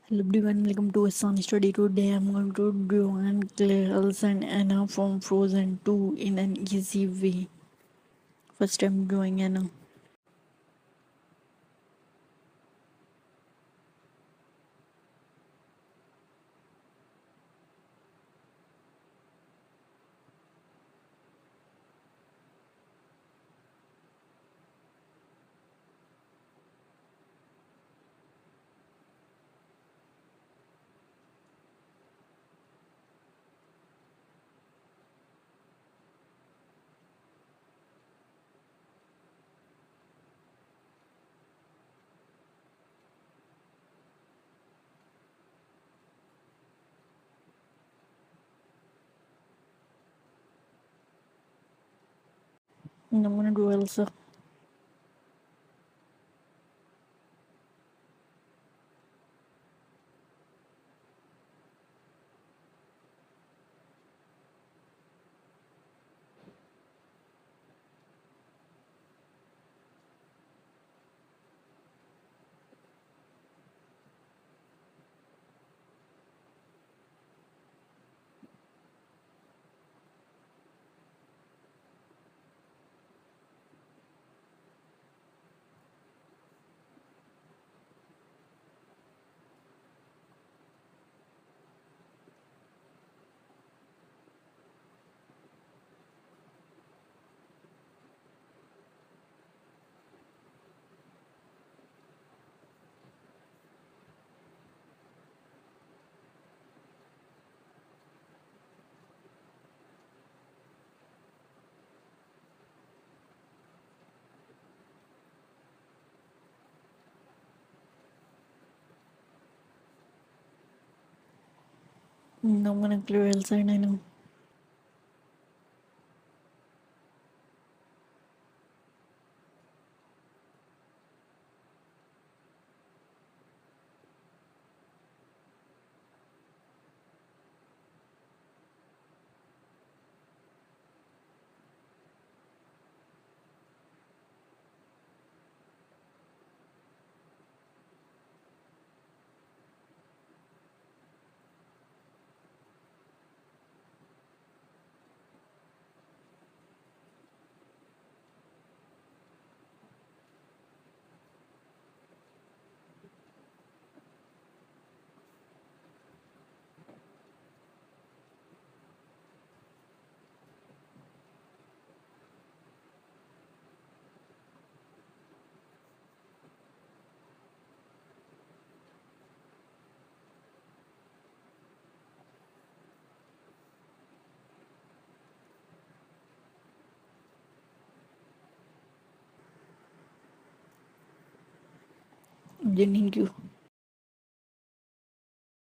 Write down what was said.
Hello everyone, welcome to a Sun Study. Today I'm going to draw and clear Elsa and Anna from Frozen 2 in an easy way. First I'm drawing Anna. And I'm gonna draw Elsa. And I'm gonna clear Elsa and Anna. Thank you.